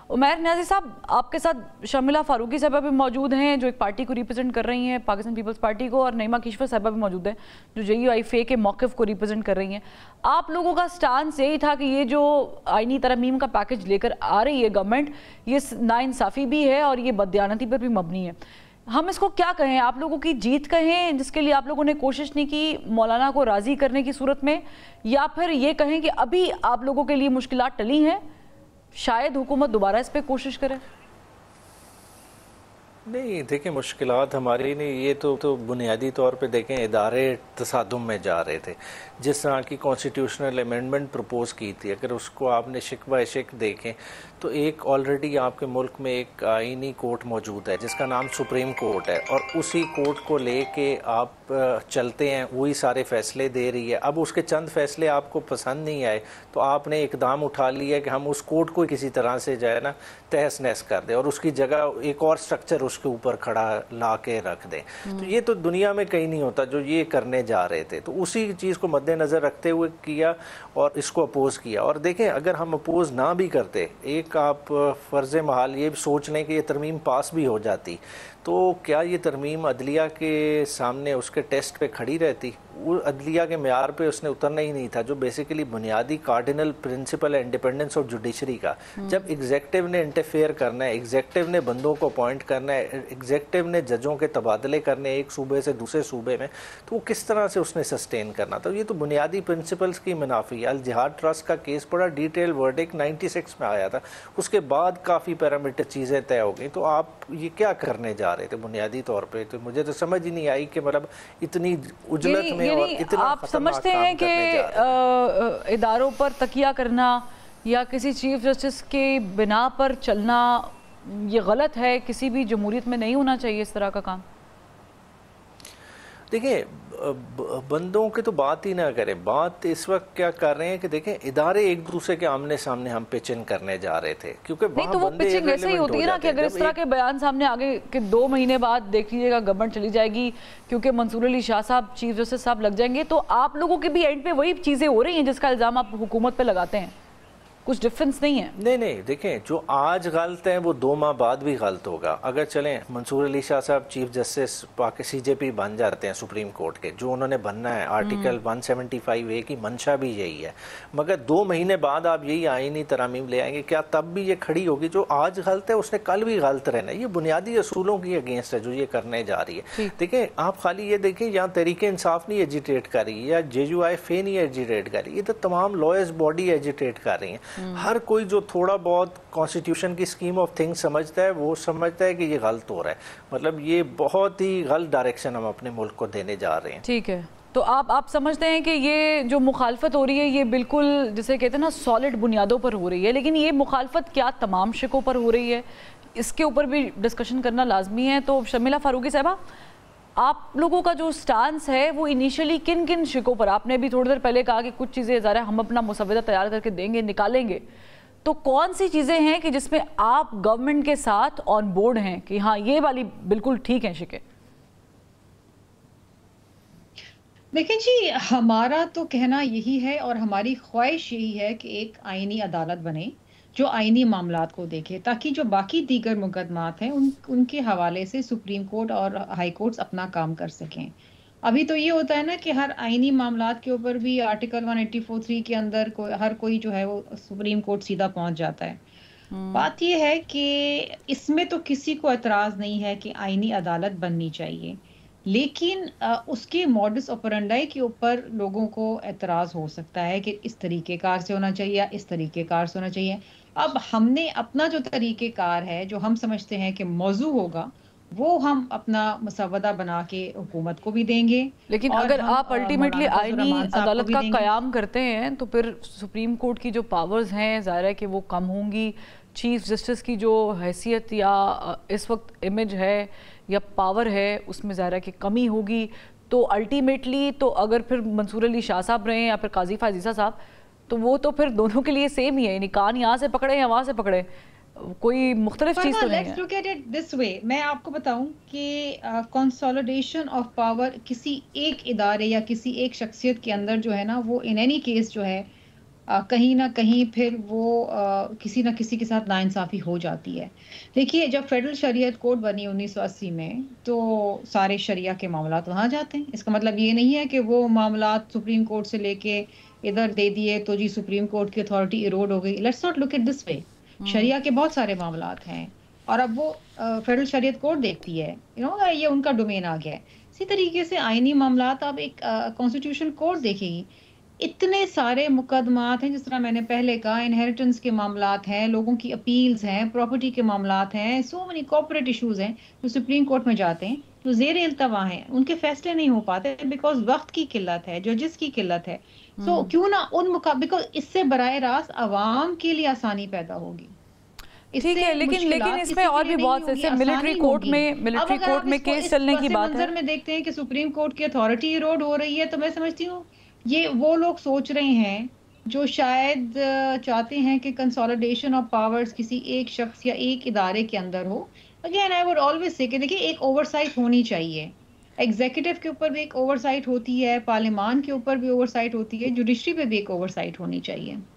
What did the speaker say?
عمیر نیازی صاحب، آپ کے ساتھ شرمیلا فاروقی صاحبہ بھی موجود ہیں جو ایک پارٹی کو ریپرزینٹ کر رہی ہیں، پاکستان پیپلز پارٹی کو، اور نعیمہ کشور صاحبہ بھی موجود ہیں جو JUIFA کے موقف کو ریپرزینٹ کر رہی ہیں. آپ لوگوں کا سٹانس یہی تھا کہ یہ جو آئینی ترمیم کا پیکج لے کر آ رہی ہے گورنمنٹ، یہ ناانصافی بھی ہے اور یہ بددیانتی پر بھی مبنی ہے. ہم اس کو کیا کہیں؟ آپ لوگوں کی جیت کہیں جس کے لیے آپ لوگوں نے کوشش نہیں کی مولانا کو راضی کرنے کی صورت میں، یا پھر یہ کہیں کہ ابھی آپ لوگوں کے لیے مشکلات ٹلی ہیں، شاید حکومت دوبارہ اس پہ کوشش کرے؟ نہیں دیکھیں، مشکلات ہماری نہیں، یہ تو بنیادی طور پہ دیکھیں ادارے تصادم میں جا رہے تھے. جس طرح کی کانسٹیٹیوشنل امینڈمنٹ پروپوز کی تھی، اگر اس کو آپ نے شک بہ شک دیکھیں تو ایک آلریڈی آپ کے ملک میں ایک آئینی کورٹ موجود ہے جس کا نام سپریم کورٹ ہے، اور اسی کورٹ کو لے کے آپ چلتے ہیں، وہی سارے فیصلے دے رہی ہے. اب اس کے چند فیصلے آپ کو پسند نہیں آئے تو آپ نے اقدام اٹھا لیا کہ ہم اس کورٹ کو کسی طرح سے جو ہے نا تہس نہس کر دیں اور اس کی جگہ ایک اور سٹرکچر اس کے اوپر کھڑا لا کے رکھ دیں. تو یہ تو دنیا میں کہیں نہیں ہوتا جو یہ کرنے جا رہے تھے. تو اسی چیز کو مد نظر رکھتے ہوئے کیا اور اس کو اپوز کیا. اور دیکھیں، اگر ہم اپوز نہ بھی کرتے، ایک آپ فرض محال یہ سوچ لیں کہ یہ ترمیم پاس بھی ہو جاتی، تو کیا یہ ترمیم عدلیہ کے سامنے اس کے ٹیسٹ پہ کھڑی رہتی؟ وہ عدلیہ کے معیار پہ اس نے اترنا ہی نہیں تھا، جو بیسیکلی بنیادی کارڈینل پرنسپل ہے انڈیپینڈنس آف جوڈیشری کا. جب ایگزیکٹو نے انٹرفیئر کرنا ہے، ایگزیکٹو نے بندوں کو اپوائنٹ کرنا ہے، ایگزیکٹو نے ججوں کے تبادلے کرنے ایک صوبے سے دوسرے صوبے میں، تو وہ کس طرح سے اس نے سسٹین کرنا تھا؟ یہ تو بنیادی پرنسپلز کی منافی ہے. الجہاد ٹرسٹ کا کیس بڑا ڈیٹیل ورڈکٹ 96 میں آیا تھا، اس کے بعد کافی پیرامیٹر چیزیں طے ہو گئیں. تو آپ یہ کیا کرنے جا رہے تھے بنیادی طور پہ؟ تو مجھے تو سمجھ ہی نہیں آئی کہ مطلب اتنی اجلت میں اور اتنا آپ سمجھتے ہیں کہ اداروں پر تکیہ کرنا یا کسی چیف جسٹس کے بنا پر چلنا یہ غلط ہے؟ کسی بھی جمہوریت میں نہیں ہونا چاہیے اس طرح کا کام. دیکھیں، بندوں کی تو بات ہی نہ کریں. بات اس وقت کیا کر رہے ہیں کہ دیکھیں ادارے ایک دوسرے کے آمنے سامنے ہم پچنگ کرنے جا رہے تھے، کیونکہ نہیں تو وہ پچنگ ایسے ہی ہوتی ہے نا کہ اگر اس طرح کے بیان سامنے آگے کہ 2 مہینے بعد دیکھ لیجیے گا گورنمنٹ چلی جائے گی کیونکہ منصور علی شاہ صاحب چیف جسٹس صاحب لگ جائیں گے، تو آپ لوگوں کے بھی اینڈ پہ وہی چیزیں ہو رہی ہیں جس کا الزام آپ حکومت پہ لگاتے ہیں. کچھ ڈفرنس نہیں ہے. نہیں دیکھیں، جو آج غلط ہے وہ 2 ماہ بعد بھی غلط ہوگا. اگر چلیں منصور علی شاہ صاحب چیف جسٹس CJP بن جاتے ہیں سپریم کورٹ کے، جو انہوں نے بننا ہے، آرٹیکل 175A کی منشا بھی یہی ہے، مگر 2 مہینے بعد آپ یہی آئینی ترامیم لے آئیں گے، کیا تب بھی یہ کھڑی ہوگی؟ جو آج غلط ہے اس نے کل بھی غلط رہنا ہے. یہ بنیادی اصولوں کی اگینسٹ ہے جو یہ کرنے جا رہی ہے. دیکھیں، آپ خالی یہ دیکھیں، یہاں تحریک انصاف نہیں ایجیٹیٹ کر رہی ہے یا JUIFA نہیں ایجیٹیٹ کر رہی، یہ تو تمام لائرز باڈی ایجیٹیٹ کر رہی ہیں. ہر کوئی جو تھوڑا بہت کانسٹیٹیوشن کی اسکیم آف تھنگ سمجھتا ہے وہ سمجھتا ہے کہ یہ غلط ہو رہا ہے. مطلب یہ بہت ہی غلط ڈائریکشن ہم اپنے ملک کو دینے جا رہے ہیں. ٹھیک ہے، تو آپ سمجھتے ہیں کہ یہ جو مخالفت ہو رہی ہے یہ بالکل جسے کہتے ہیں نا سالڈ بنیادوں پر ہو رہی ہے، لیکن یہ مخالفت کیا تمام شکوں پر ہو رہی ہے؟ اس کے اوپر بھی ڈسکشن کرنا لازمی ہے. تو شرمیلا فاروقی صاحبہ، آپ لوگوں کا جو سٹانس ہے وہ انیشلی کن کن شکوں پر؟ آپ نے بھی تھوڑی دیر پہلے کہا کہ کچھ چیزیں ظاہر ہے ہم اپنا مسودہ تیار کر کے دیں گے، نکالیں گے، تو کون سی چیزیں ہیں کہ جس میں آپ گورنمنٹ کے ساتھ آن بورڈ ہیں کہ ہاں یہ والی بالکل ٹھیک ہیں شکیں؟ دیکھیں جی، ہمارا تو کہنا یہی ہے اور ہماری خواہش یہی ہے کہ ایک آئینی عدالت بنے جو آئینی معاملات کو دیکھے، تاکہ جو باقی دیگر مقدمات ہیں ان کے حوالے سے سپریم کورٹ اور ہائی کورٹس اپنا کام کر سکیں. ابھی تو یہ ہوتا ہے نا کہ ہر آئینی معاملات کے اوپر بھی آرٹیکل 184(3) کے اندر ہر کوئی جو ہے وہ سپریم کورٹ سیدھا پہنچ جاتا ہے. بات یہ ہے کہ اس میں تو کسی کو اعتراض نہیں ہے کہ آئینی عدالت بننی چاہیے، لیکن اس کے موڈس آپرنڈائی کے اوپر لوگوں کو اعتراض ہو سکتا ہے کہ اس طریقہ کار سے ہونا چاہیے یا اس طریقہ کار سے ہونا چاہیے. اب ہم نے اپنا جو طریقہ کار ہے جو ہم سمجھتے ہیں کہ موضوع ہوگا وہ ہم اپنا مسودہ بنا کے حکومت کو بھی دیں گے. لیکن اگر آپ الٹیمیٹلی آئینی عدالت کا قیام کرتے ہیں تو پھر سپریم کورٹ کی جو پاورز ہیں ظاہر ہے کہ وہ کم ہوں گی. چیف جسٹس کی جو حیثیت یا اس وقت امیج ہے یا پاور ہے اس میں ظاہر ہے کہ کمی ہوگی. تو الٹیمیٹلی تو اگر پھر منصور علی شاہ صاحب رہیں یا پھر قاضی فائزہ صاحب، تو وہ تو پھر دونوں کے لیے سیم ہی ہے، یعنی کان یہاں سے پکڑے یا وہاں سے پکڑے، کوئی مختلف چیز تو نہیں ہے. Let's look at it this way. میں آپ کو بتاؤں کہ کنسالیڈیشن آف پاور کسی ایک ادارے یا کسی ایک شخصیت کے اندر جو ہے نا وہ ان اینی کیس جو ہے کہیں نہ کہیں پھر وہ کسی نہ کسی کے ساتھ ناانصافی ہو جاتی ہے. دیکھیے جب فیڈرل شریعت کوڈ بنی 1980 میں تو سارے شریعہ کے معاملات وہاں جاتے ہیں. اس کا مطلب یہ نہیں ہے کہ وہ معاملات سپریم کورٹ سے لے کے ادھر دے دیے تو جی سپریم کورٹ کی اتھارٹی ایروڈ ہو گئی. Let's not look it this way. شریعہ کے بہت سارے معاملات ہیں اور اب وہ فیڈرل شریعت کوڈ دیکھتی ہے, یہ ان کا ڈومین آ گیا ہے. اسی طریقے سے آئینی معاملات اب ایک کانسٹیٹیوشن کوڈ دیکھے گی. اتنے سارے مقدمات ہیں, جس طرح میں نے پہلے کہا, انہیریٹنس کے معاملات ہیں, لوگوں کی اپیلز ہیں, پراپرٹی کے معاملات ہیں, سو مینی کارپوریٹ ایشوز ہیں جو سپریم کورٹ میں جاتے ہیں, جو زیر التوا ہیں, ان کے فیصلے نہیں ہو پاتے بیکاز وقت کی قلت ہے, ججز کی قلت ہے. سو کیوں نہ ان بیکاز اس سے براہ راست عوام کے لیے آسانی پیدا ہوگی. ٹھیک ہے, لیکن اس میں اور بھی بہت سے ملٹری کورٹ میں کیس چلنے کی بات ہے. منظر میں دیکھتے ہیں کہ سپریم کورٹ کی اتھارٹی ایروڈ ہو رہی ہے, تو میں سمجھتی ہوں یہ وہ لوگ سوچ رہے ہیں جو شاید چاہتے ہیں کہ کنسالیڈیشن آف پاورز کسی ایک شخص یا ایک ادارے کے اندر ہو. Again I would always say کہ دیکھیے ایک اوور سائٹ ہونی چاہیے. ایگزیکٹو کے اوپر بھی ایک اوور سائٹ ہوتی ہے, پارلیمان کے اوپر بھی اوور سائٹ ہوتی ہے, جوڈیشری پہ بھی ایک اوور سائٹ ہونی چاہیے.